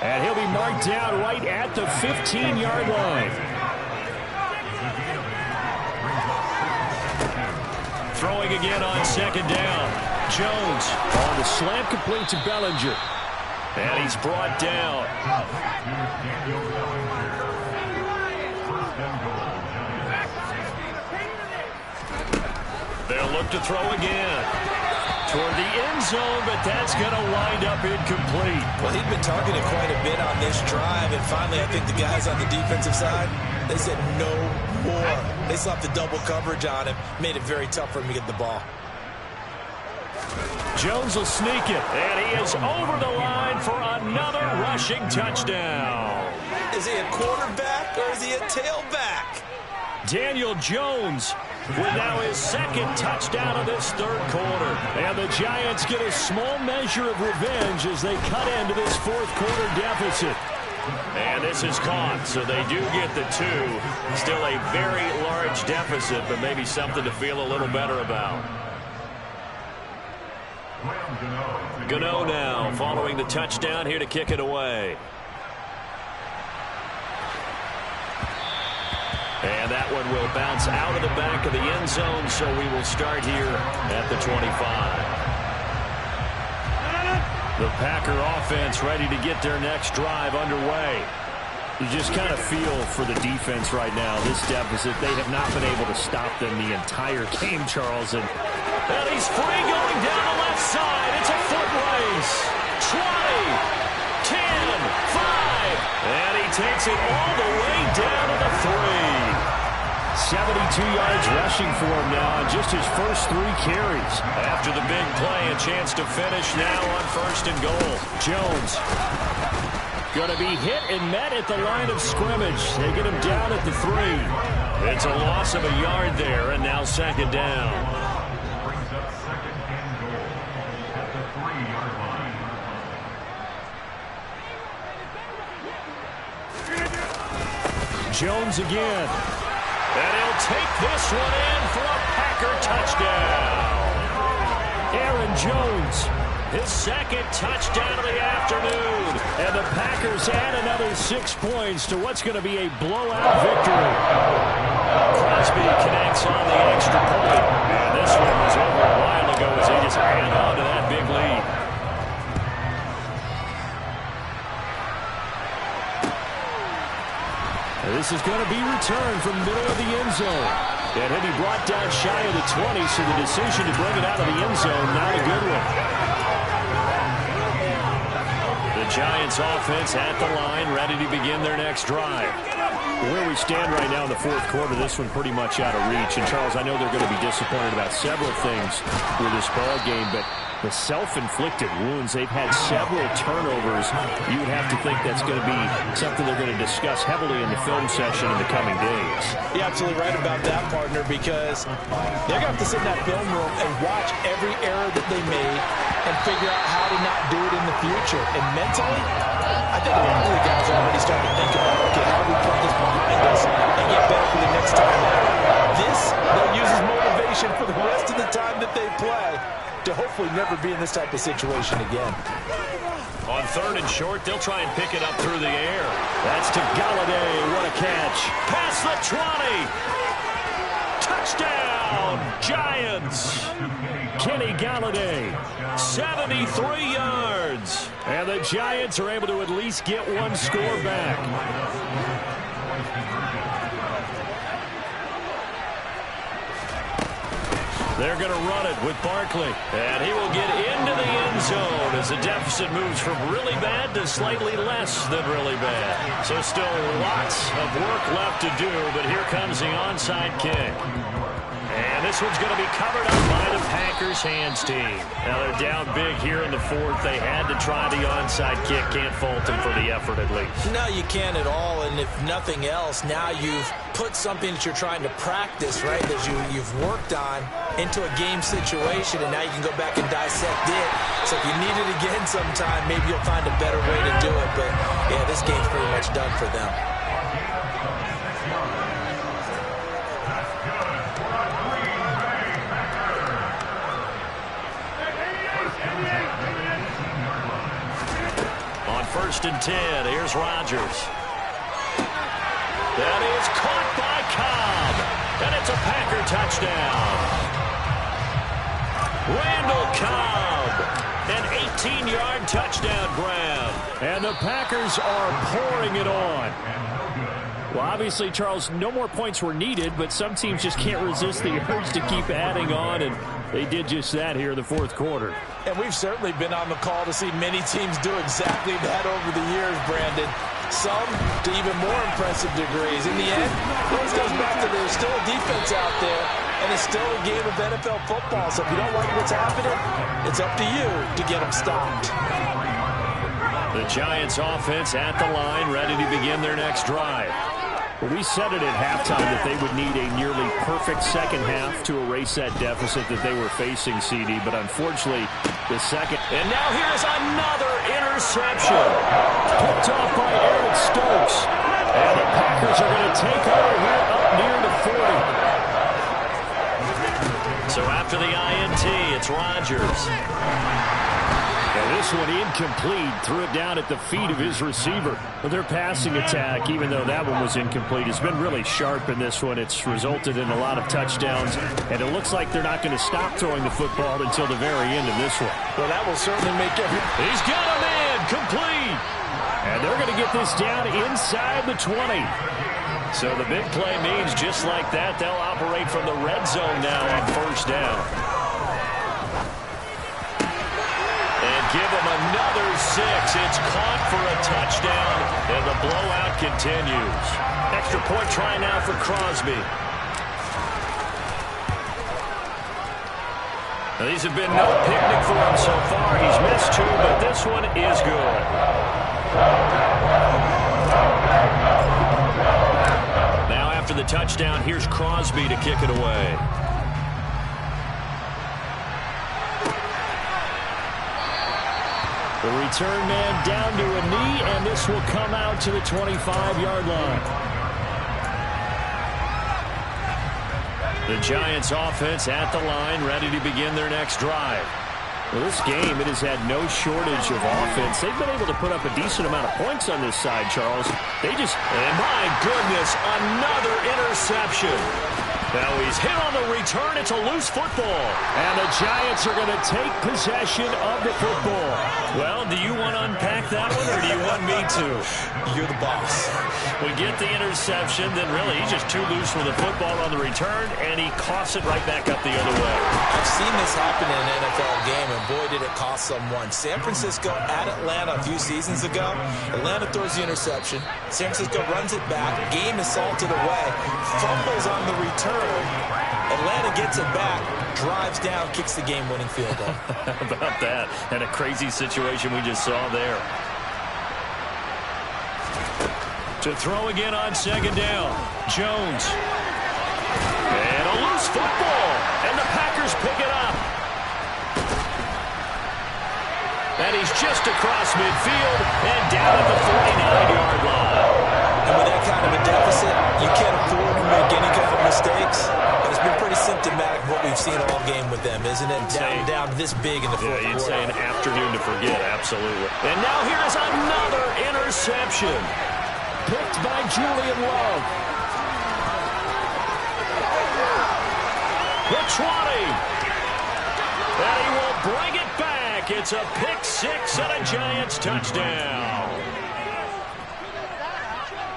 And he'll be marked down right at the 15-yard line. Throwing again on 2nd down. Jones on the slant complete to Bellinger. And he's brought down. They'll look to throw again. Toward the end zone, but that's going to wind up incomplete. Well, he'd been targeted quite a bit on this drive, and finally I think the guys on the defensive side, they said no more. They slapped the double coverage on him, made it very tough for him to get the ball. Jones will sneak it, and he is over the line for another rushing touchdown. Is he a quarterback or is he a tailback? Daniel Jones with now his 2nd touchdown of this 3rd quarter. And the Giants get a small measure of revenge as they cut into this 4th quarter deficit. And this is caught, so they do get the 2. Still a very large deficit, but maybe something to feel a little better about. Gano now following the touchdown here to kick it away. And that one will bounce out of the back of the end zone, so we will start here at the 25. The Packer offense ready to get their next drive underway. You just kind of feel for the defense right now. This deficit, they have not been able to stop them the entire game, Charles. And he's free going down the left side. It's a foot race. 20, 10, 5. And he takes it all the way down to the 3. 72 yards rushing for him now on just his first 3 carries. After the big play, a chance to finish now on 1st and goal. Jones going to be hit and met at the line of scrimmage. They get him down at the 3. It's a loss of a yard there, and now 2nd down. Jones again. And he'll take this one in for a Packer touchdown. Aaron Jones, his 2nd touchdown of the afternoon. And the Packers add another 6 points to what's going to be a blowout victory. Crosby connects on the extra point. And this one was over a while ago as they just hang on to that big lead. This is going to be returned from the middle of the end zone. And he'll be brought down shy of the 20, so the decision to bring it out of the end zone, not a good one. The Giants offense at the line, ready to begin their next drive. Where we stand right now in the 4th quarter, this one pretty much out of reach. And, Charles, I know they're going to be disappointed about several things with this ball game, but the self-inflicted wounds, they've had several turnovers. You would have to think that's going to be something they're going to discuss heavily in the film session in the coming days. You're absolutely right about that, partner, because they're going to have to sit in that film room and watch every error that they made and figure out how to not do it in the future. And mentally, I think a lot of the guys are already starting to think about, okay, how do we put this behind us and get better for the next time out? This, they'll use as motivation for the rest of the time that they play to hopefully never be in this type of situation again. On 3rd and short, they'll try and pick it up through the air. That's to Galladay. What a catch. Past the 20. Touchdown, Giants. Kenny Galladay. 73 yards. And the Giants are able to at least get one score back. They're going to run it with Barkley. And he will get into the end zone as the deficit moves from really bad to slightly less than really bad. So still lots of work left to do, but here comes the onside kick. And And this one's going to be covered up by the Packers hands team. Now they're down big here in the fourth. They had to try the onside kick. Can't fault them for the effort at least. No, you can't at all. And if nothing else, now you've put something that you're trying to practice, right, that you've worked on into a game situation, and now you can go back and dissect it. So if you need it again sometime, maybe you'll find a better way to do it. But, yeah, this game's pretty much done for them. On 1st and 10, here's Rodgers. That is caught by Cobb. And it's a Packer touchdown. Randall Cobb. An 18-yard touchdown grab. And the Packers are pouring it on. Well, obviously, Charles, no more points were needed, but some teams just can't resist the urge to keep adding on, and they did just that here in the fourth quarter. And we've certainly been on the call to see many teams do exactly that over the years, Brandon. Some to even more impressive degrees. In the end, it always goes back to there's still a defense out there, and it's still a game of NFL football. So if you don't like what's happening, it's up to you to get them stopped. The Giants offense at the line, ready to begin their next drive. Well, we said it at halftime that they would need a nearly perfect second half to erase that deficit that they were facing, CD, but unfortunately, the second. And now here's another interception. Picked off by Aaron Stokes. And the Packers are going to take over here up near the 40. So after the INT, it's Rodgers. And this one incomplete. Threw it down at the feet of his receiver. Well, their passing attack, even though that one was incomplete, has been really sharp in this one. It's resulted in a lot of touchdowns, and it looks like they're not going to stop throwing the football until the very end of this one. Well, that will certainly make every... He's got a man complete. And they're going to get this down inside the 20. So the big play means just like that, they'll operate from the red zone now on 1st down. And give them another 6. It's caught for a touchdown, and the blowout continues. Extra point try now for Crosby. Now, these have been no picnic for him so far. He's missed 2, but this one is good. Now after the touchdown, here's Crosby to kick it away. The return man down to a knee, and this will come out to the 25-yard line. The Giants offense at the line, ready to begin their next drive. Well, this game, it has had no shortage of offense. They've been able to put up a decent amount of points on this side, Charles. And my goodness, another interception. Now he's hit on the return. It's a loose football. And the Giants are going to take possession of the football. Well, do you want to unpack that one, or do you want me to? You're the boss. We get the interception, then really he's just too loose with the football on the return, and he coughs it right back up the other way. I've seen this happen in an NFL game, and boy, did it cost someone. San Francisco at Atlanta a few seasons ago. Atlanta throws the interception. San Francisco runs it back. Game is salted away. Fumbles on the return. Atlanta gets it back, drives down, kicks the game-winning field goal. How about that? And a crazy situation we just saw there. To throw again on 2nd down. Jones. And a loose football. And the Packers pick it up. And he's just across midfield and down at the 49-yard line. And with that kind of a deficit, you can't afford to make any kind of mistakes. And it's been pretty symptomatic of what we've seen all game with them, isn't it? Down this big in the fourth quarter. You'd say an afternoon to forget, absolutely. And now here's another interception. Picked by Julian Love. The 20. And he will bring it back. It's a pick 6 and a Giants touchdown.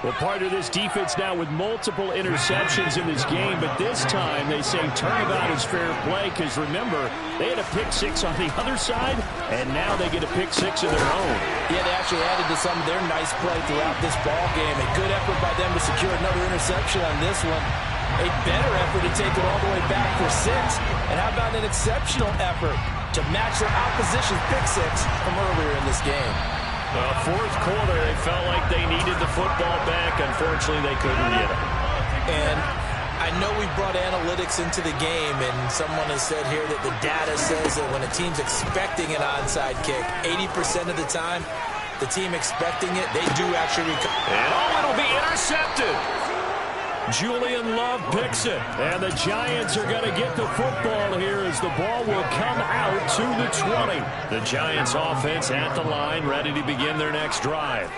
Well, part of this defense now with multiple interceptions in this game, but this time they say turnabout is fair play because, remember, they had a pick 6 on the other side, and now they get a pick 6 of their own. Yeah, they actually added to some of their nice play throughout this ball game. A good effort by them to secure another interception on this one. A better effort to take it all the way back for 6. And how about an exceptional effort to match their opposition's pick 6 from earlier in this game? Fourth quarter, they felt like they needed the football back. Unfortunately, they couldn't get it. And I know we brought analytics into the game, and someone has said here that the data says that when a team's expecting an onside kick, 80% of the time, the team expecting it, they do actually recover. And it'll be intercepted. Julian Love picks it. And the Giants are going to get the football here as the ball will come out to the 20. The Giants offense at the line, ready to begin their next drive.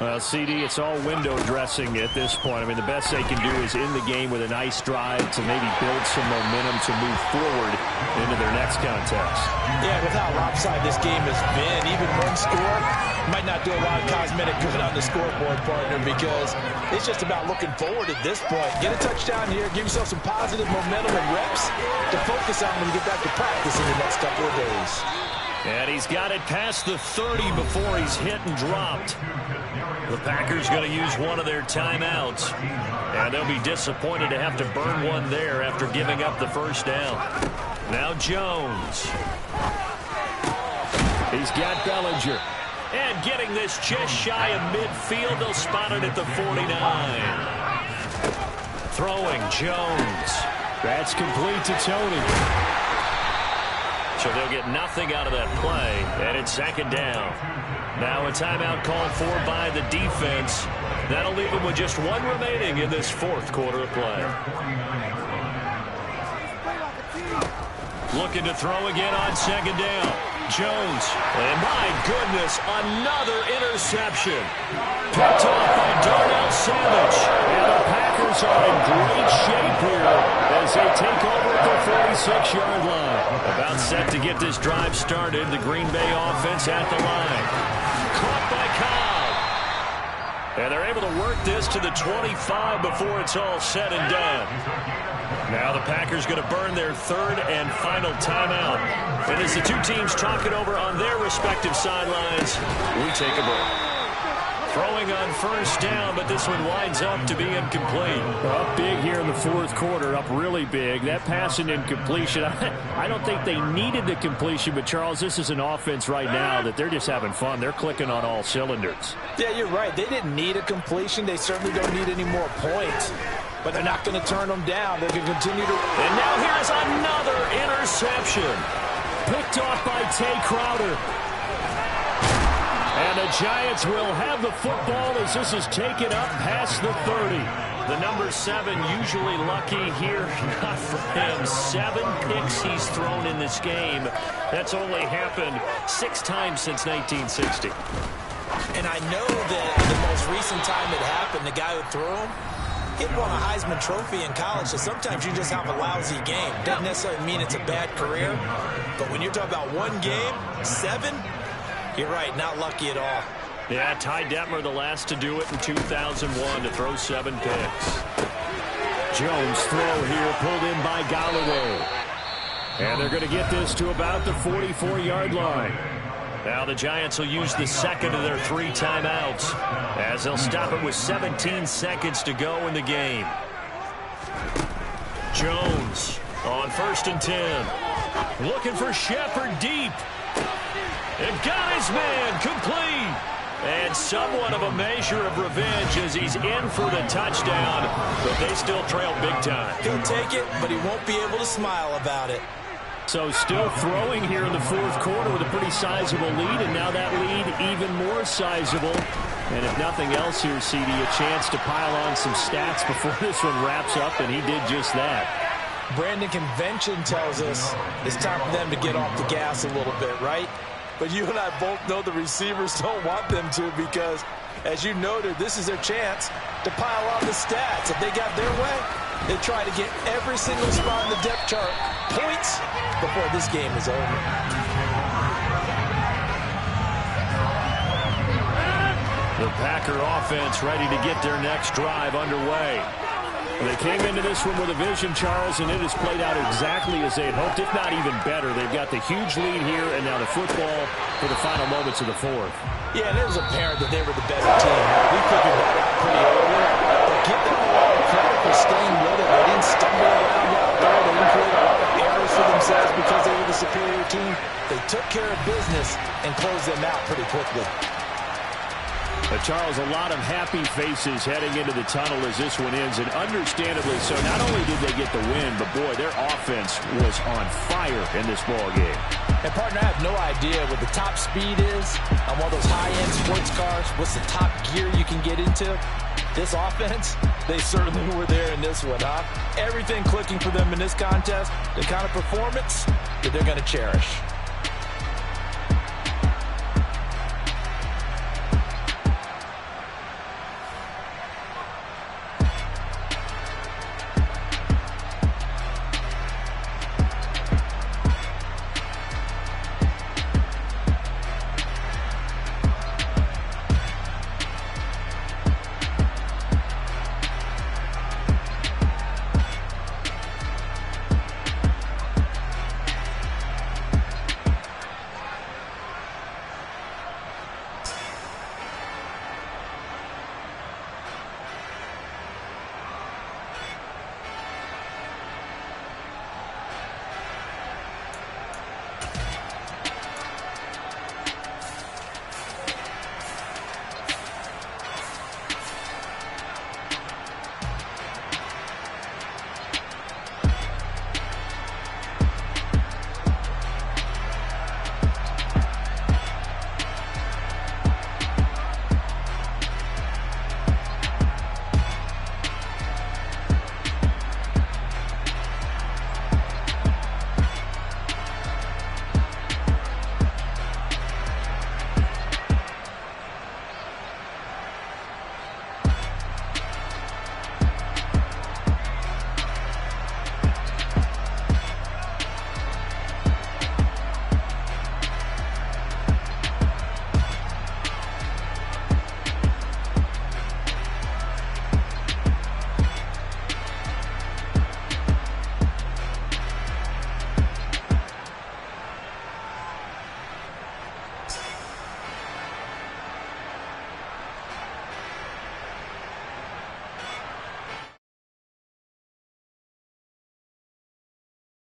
Well, CD, it's all window dressing at this point. I mean, the best they can do is in the game with a nice drive to maybe build some momentum to move forward into their next contest. Yeah, with how lopsided this game has been, even one score might not do a lot of cosmetic good on the scoreboard, partner, because it's just about looking forward at this point. Get a touchdown here, give yourself some positive momentum and reps to focus on when you get back to practice in the next couple of days. And he's got it past the 30 before he's hit and dropped. The Packers going to use one of their timeouts. And they'll be disappointed to have to burn one there after giving up the first down. Now Jones. He's got Bellinger. And getting this just shy of midfield. They'll spot it at the 49. Throwing Jones. That's complete to Tony. So they'll get nothing out of that play, and it's second down. Now a timeout called for by the defense. That'll leave them with just one remaining in this fourth quarter of play. Looking to throw again on second down. Jones, and my goodness, another interception. Picked off by Darnell Savage. And the Packers are in great shape here as they take over at the 46-yard line. About set to get this drive started. The Green Bay offense at the line. Caught by Cobb. And they're able to work this to the 25 before it's all said and done. Now the Packers going to burn their third and final timeout. And as the two teams talk it over on their respective sidelines, we take a break. Throwing on first down, but this one winds up to be incomplete. Up big here in the fourth quarter, up really big. That pass and incompletion, I don't think they needed the completion, but Charles, this is an offense right now that they're just having fun. They're clicking on all cylinders. Yeah, you're right. They didn't need a completion. They certainly don't need any more points. But they're not going to turn them down. They can continue to... And now here's another interception. Picked off by Tay Crowder. And the Giants will have the football as this is taken up past the 30. The number 7 usually lucky here. Not for him. 7 picks he's thrown in this game. That's only happened 6 times since 1960. And I know that the most recent time it happened, the guy who threw him, he won a Heisman Trophy in college, so sometimes you just have a lousy game. Doesn't necessarily mean it's a bad career, but when you're talking about one game, 7, you're right, not lucky at all. Yeah, Ty Detmer, the last to do it in 2001, to throw 7 picks. Jones throw here, pulled in by Golladay. And they're going to get this to about the 44-yard line. Now the Giants will use the second of their 3 timeouts as they'll stop it with 17 seconds to go in the game. Jones on 1st and 10. Looking for Shepard deep. And got his man complete. And somewhat of a measure of revenge as he's in for the touchdown, but they still trail big time. He'll take it, but he won't be able to smile about it. So still throwing here in the fourth quarter with a pretty sizable lead, and now that lead even more sizable. And if nothing else here, CD, a chance to pile on some stats before this one wraps up, and he did just that. Brandon, convention tells us it's time for them to get off the gas a little bit, right? But you and I both know the receivers don't want them to because, as you noted, this is their chance to pile on the stats. If they got their way, they try to get every single spot in the depth chart points before this game is over. The Packer offense ready to get their next drive underway. They came into this one with a vision, Charles, and it has played out exactly as they had hoped, if not even better. They've got the huge lead here, and now the football for the final moments of the fourth. Yeah, and it was apparent that they were the better team. We figured that out pretty early. But give them a lot of credit for were staying with it. They didn't stumble around out there. They didn't create a lot of errors for themselves because they were the superior team. They took care of business and closed them out pretty quickly. Charles, a lot of happy faces heading into the tunnel as this one ends, and understandably so. Not only did they get the win, but boy, their offense was on fire in this ball game. And partner, I have no idea what the top speed is on one of those high-end sports cars. What's the top gear you can get into? This offense, they certainly were there in this one, huh? Everything clicking for them in this contest, the kind of performance that they're going to cherish.